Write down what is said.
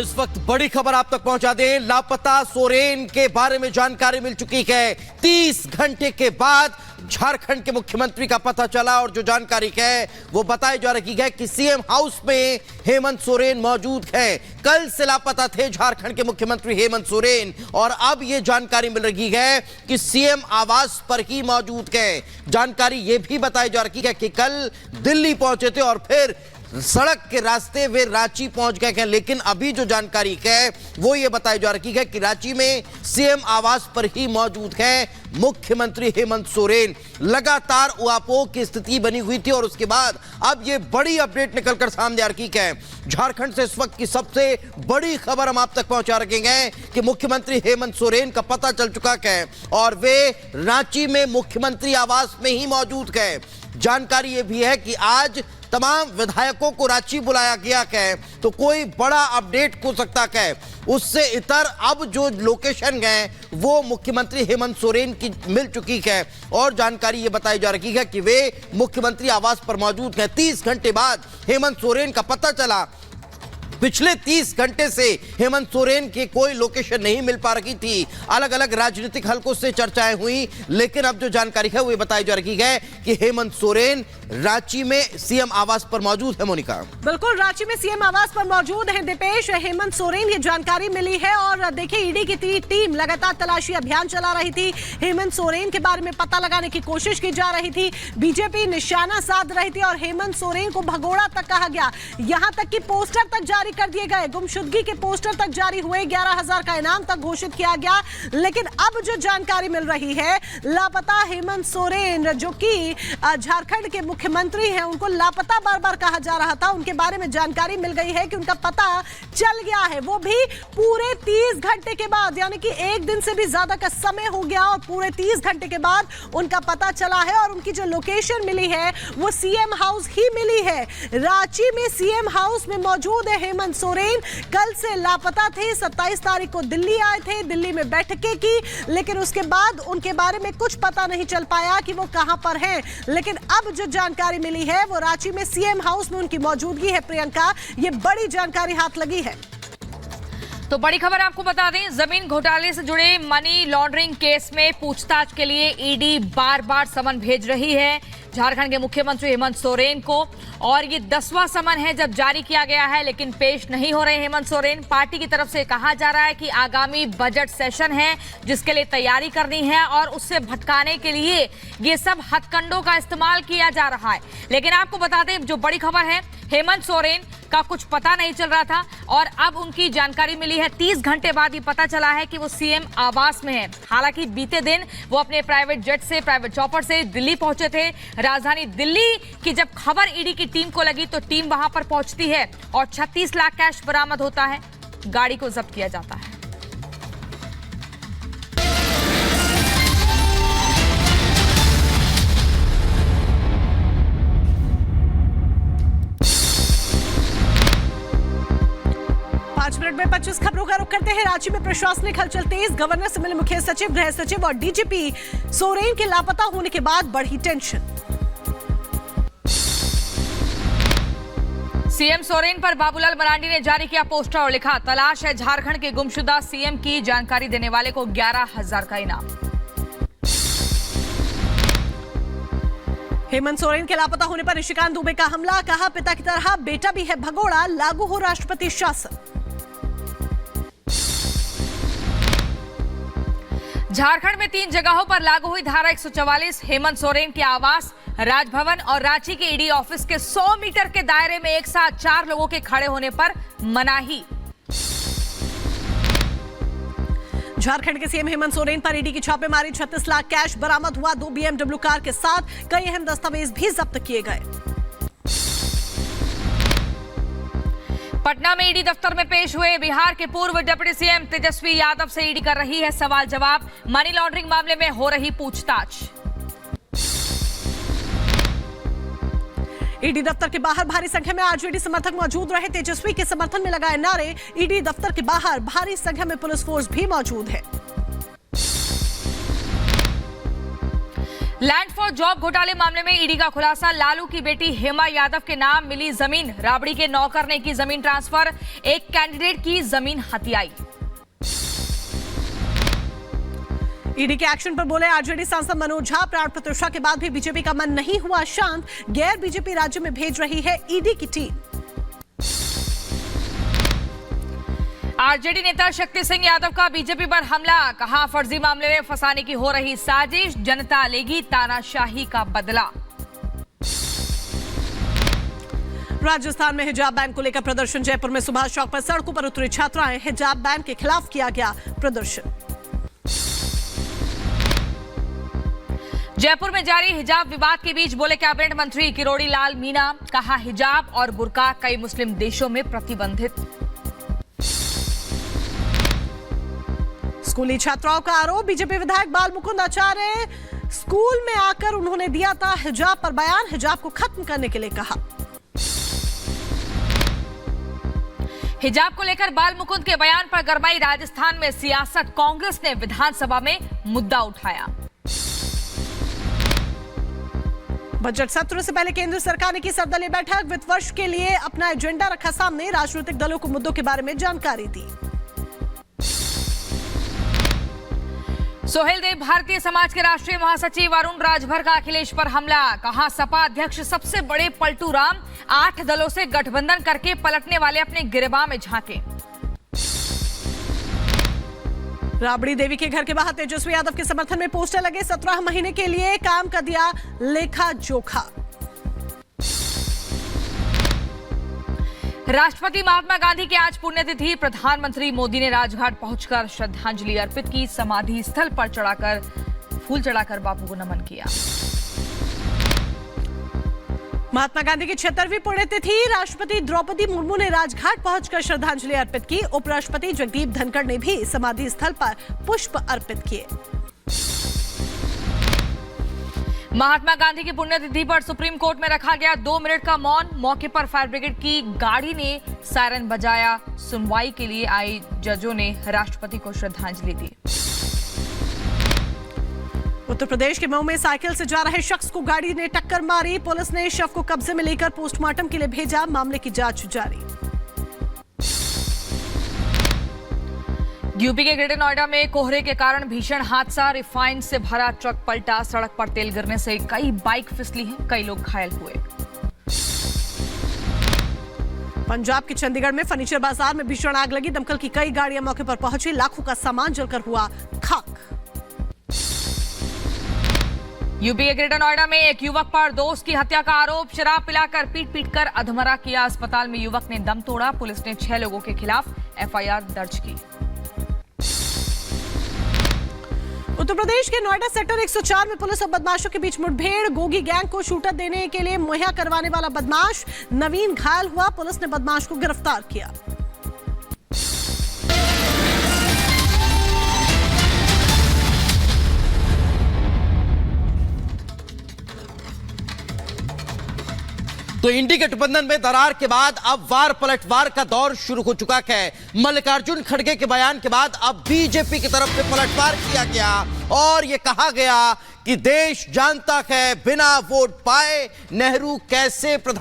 इस वक्त बड़ी खबर आप तक पहुंचा दें। लापता सोरेन के बारे में जानकारी मिल चुकी है। 30 घंटे के बाद झारखंड के मुख्यमंत्री का पता चला और जो जानकारी है वो बताई जा रही है कि सीएम हाउस में हेमंत सोरेन मौजूद है। कल से लापता थे झारखंड के मुख्यमंत्री हेमंत सोरेन और अब ये जानकारी मिल रही है कि सीएम आवास पर ही मौजूद है। जानकारी ये भी बताई जा रही है कि कल दिल्ली पहुंचे थे और फिर सड़क के रास्ते वे रांची पहुंच गए हैं। लेकिन अभी जो जानकारी है वो ये बताई जा रही है कि रांची में सीएम आवास पर ही मौजूद है मुख्यमंत्री हेमंत सोरेन। लगातार उहापोह की स्थिति बनी हुई थी और उसके बाद अब ये बड़ी अपडेट निकलकर सामने आ रही है। झारखंड से इस वक्त की सबसे बड़ी खबर हम आप तक पहुंचा रखेंगे कि मुख्यमंत्री हेमंत सोरेन का पता चल चुका है और वे रांची में मुख्यमंत्री आवास में ही मौजूद है। जानकारी ये भी है कि आज तमाम विधायकों को रांची बुलाया गया है, तो कोई बड़ा अपडेट हो सकता है। उससे इतर अब जो लोकेशन है वो मुख्यमंत्री हेमंत सोरेन की मिल चुकी है और जानकारी ये बताई जा रही है कि वे मुख्यमंत्री आवास पर मौजूद हैं। 30 घंटे बाद हेमंत सोरेन का पता चला। पिछले 30 घंटे से हेमंत सोरेन की कोई लोकेशन नहीं मिल पा रही थी। अलग अलग राजनीतिक हलकों से चर्चाएं हुई, लेकिन अब जो जानकारी है वो बताई जा रही है कि हेमंत सोरेन रांची में सीएम आवास पर मौजूद है। मोनिका, बिल्कुल, रांची में सीएम आवास पर मौजूद है दीपेश हेमंत सोरेन। ये जानकारी मिली है और देखिए ईडी की टीम लगातार तलाशी अभियान चला रही थी। हेमंत सोरेन के बारे में पता लगाने की कोशिश की जा रही थी। बीजेपी निशाना साध रही थी और हेमंत सोरेन को भगोड़ा तक कहा गया। यहां तक कि पोस्टर तक जारी कर दिए गए, गुमशुदगी के पोस्टर तक जारी हुए, 11,000 का इनाम तक घोषित किया गया। लेकिन अब जो जानकारी मिल रही है, लापता हेमंत सोरेन जो कि झारखंड के मुख्यमंत्री हैं, उनको लापता बार बार कहा जा रहा था। उनके बारे में जानकारी मिल गई है कि उनका पता चल गया है, वो भी पूरे 30 घंटे के बाद, यानी कि एक दिन से भी ज्यादा का समय हो गया और पूरे 30 घंटे के बाद उनका पता चला है। और उनकी जो लोकेशन मिली है वो सीएम हाउस ही मिली है। रांची में सीएम हाउस में मौजूद है हेमंत सोरेन। कल से लापता थे, 27 तारीख को दिल्ली आए थे, दिल्ली में बैठकें की, लेकिन उसके बाद उनके बारे में कुछ पता नहीं चल पाया कि वो कहां पर हैं। लेकिन अब जो जानकारी मिली है वो रांची में सीएम हाउस में उनकी मौजूदगी है। प्रियंका, ये बड़ी जानकारी हाथ लगी है। तो बड़ी खबर आपको बता दें, जमीन घोटाले से जुड़े मनी लॉन्ड्रिंग केस में पूछताछ के लिए ईडी बार बार समन भेज रही है झारखंड के मुख्यमंत्री हेमंत सोरेन को। और ये 10वां समन है जब जारी किया गया है, लेकिन पेश नहीं हो रहे हेमंत सोरेन। पार्टी की तरफ से कहा जा रहा है कि आगामी बजट सेशन है जिसके लिए तैयारी करनी है और उससे भटकाने के लिए ये सब हथकंडों का इस्तेमाल किया जा रहा है। लेकिन आपको बता दें, जो बड़ी खबर है, हेमंत सोरेन का कुछ पता नहीं चल रहा था और अब उनकी जानकारी मिली है। 30 घंटे बाद ये पता चला है कि वो सीएम आवास में है। हालांकि बीते दिन वो अपने प्राइवेट जेट से, प्राइवेट चॉपर से दिल्ली पहुंचे थे। राजधानी दिल्ली की जब खबर ईडी की टीम को लगी तो टीम वहां पर पहुंचती है और 36 लाख कैश बरामद होता है। गाड़ी को जब्त किया जाता है। मिनट में 25 खबरों का रुख करते हैं। रांची में प्रशासनिक हलचल तेज, गवर्नर से मिले मुख्य सचिव, गृह सचिव और डीजीपी। सोरेन के लापता होने के बाद बढ़ी टेंशन। सीएम सोरेन पर बाबूलाल मरांडी ने जारी किया पोस्टर और लिखा, तलाश है झारखंड के गुमशुदा सीएम की, जानकारी देने वाले को 11,000 का इनाम। हेमंत सोरेन के लापता होने पर निशिकांत दुबे का हमला, कहा पिता की तरह बेटा भी है भगोड़ा, लागू हो राष्ट्रपति शासन। झारखंड में 3 जगहों पर लागू हुई धारा 144। हेमंत सोरेन के आवास, राजभवन और रांची के ईडी ऑफिस के 100 मीटर के दायरे में एक साथ 4 लोगों के खड़े होने पर मनाही। झारखंड के सीएम हेमंत सोरेन पर ईडी की छापेमारी, 36 लाख कैश बरामद हुआ। 2 BMW कार के साथ कई अहम दस्तावेज भी जब्त किए गए। पटना में ईडी दफ्तर में पेश हुए बिहार के पूर्व डिप्टी सीएम तेजस्वी यादव से ईडी कर रही है सवाल जवाब। मनी लॉन्ड्रिंग मामले में हो रही पूछताछ। ईडी दफ्तर के बाहर भारी संख्या में आरजेडी समर्थक मौजूद रहे। तेजस्वी के समर्थन में लगाए नारे। ईडी दफ्तर के बाहर भारी संख्या में पुलिस फोर्स भी मौजूद है। लैंड फॉर जॉब घोटाले मामले में ईडी का खुलासा, लालू की बेटी हेमा यादव के नाम मिली जमीन, राबड़ी के नौकर ने की जमीन ट्रांसफर, एक कैंडिडेट की जमीन हथियाई। ईडी के एक्शन पर बोले आरजेडी सांसद मनोज झा, प्राण प्रतिष्ठा के बाद भी बीजेपी का मन नहीं हुआ शांत, गैर बीजेपी राज्य में भेज रही है ईडी की टीम। आरजेडी नेता शक्ति सिंह यादव का बीजेपी पर हमला, कहा फर्जी मामले में फंसाने की हो रही साजिश, जनता लेगी तानाशाही का बदला। राजस्थान में हिजाब बैन को लेकर प्रदर्शन, जयपुर में सुभाष चौक पर सड़कों पर उतरी छात्राएं, हिजाब बैन के खिलाफ किया गया प्रदर्शन। जयपुर में जारी हिजाब विवाद के बीच बोले कैबिनेट मंत्री किरोड़ी लाल मीणा, कहा हिजाब और बुर्का कई मुस्लिम देशों में प्रतिबंधित। स्कूली छात्राओं का आरोप, बीजेपी विधायक बाल मुकुंद आचार्य, स्कूल में आकर उन्होंने दिया था हिजाब पर बयान, हिजाब को खत्म करने के लिए कहा। हिजाब को लेकर बाल मुकुंद के बयान पर गरमाई राजस्थान में सियासत, कांग्रेस ने विधानसभा में मुद्दा उठाया। बजट सत्र से पहले केंद्र सरकार ने की सर्वदलीय बैठक, वित्त वर्ष के लिए अपना एजेंडा रखा सामने, राजनीतिक दलों को मुद्दों के बारे में जानकारी दी। सोहेल देव, भारतीय समाज के राष्ट्रीय महासचिव अरुण राजभर का अखिलेश पर हमला, कहा सपा अध्यक्ष सबसे बड़े पलटू राम, 8 दलों से गठबंधन करके पलटने वाले अपने गिरबान में झांके। राबड़ी देवी के घर के बाहर तेजस्वी यादव के समर्थन में पोस्टर लगे, 17 महीने के लिए काम का दिया लेखा जोखा। राष्ट्रपति महात्मा गांधी की आज पुण्यतिथि, प्रधानमंत्री मोदी ने राजघाट पहुंचकर श्रद्धांजलि अर्पित की, समाधि स्थल पर फूल चढ़ाकर बापू को नमन किया। महात्मा गांधी की 76वीं पुण्यतिथि, राष्ट्रपति द्रौपदी मुर्मू ने राजघाट पहुंचकर श्रद्धांजलि अर्पित की, उपराष्ट्रपति जगदीप धनखड़ ने भी समाधि स्थल पर पुष्प अर्पित किए। महात्मा गांधी की पुण्यतिथि पर सुप्रीम कोर्ट में रखा गया 2 मिनट का मौन, मौके पर फायर ब्रिगेड की गाड़ी ने सायरन बजाया, सुनवाई के लिए आए जजों ने राष्ट्रपति को श्रद्धांजलि दी। उत्तर प्रदेश के मऊ में साइकिल से जा रहे शख्स को गाड़ी ने टक्कर मारी, पुलिस ने शव को कब्जे में लेकर पोस्टमार्टम के लिए भेजा, मामले की जांच जारी। यूपी के ग्रेटर नोएडा में कोहरे के कारण भीषण हादसा, रिफाइंड से भरा ट्रक पलटा, सड़क पर तेल गिरने से कई बाइक फिसली हैं, कई लोग घायल हुए। पंजाब के चंडीगढ़ में फर्नीचर बाजार में भीषण आग लगी, दमकल की कई गाड़ियां मौके पर पहुंची, लाखों का सामान जलकर हुआ खाक। यूपी के ग्रेटर नोएडा में एक युवक पर दोस्त की हत्या का आरोप, शराब पिलाकर पीट कर अधमरा किया, अस्पताल में युवक ने दम तोड़ा, पुलिस ने 6 लोगों के खिलाफ एफआईआर दर्ज की। उत्तर प्रदेश के नोएडा सेक्टर 104 में पुलिस और बदमाशों के बीच मुठभेड़, गोगी गैंग को शूटर देने के लिए मुहैया करवाने वाला बदमाश नवीन घायल हुआ, पुलिस ने बदमाश को गिरफ्तार किया। तो इंडी गठबंधन में दरार के बाद अब वार पलटवार का दौर शुरू हो चुका है। मल्लिकार्जुन खड़गे के बयान के बाद अब बीजेपी की तरफ से पलटवार किया गया और यह कहा गया कि देश जानता है बिना वोट पाए नेहरू कैसे प्रधान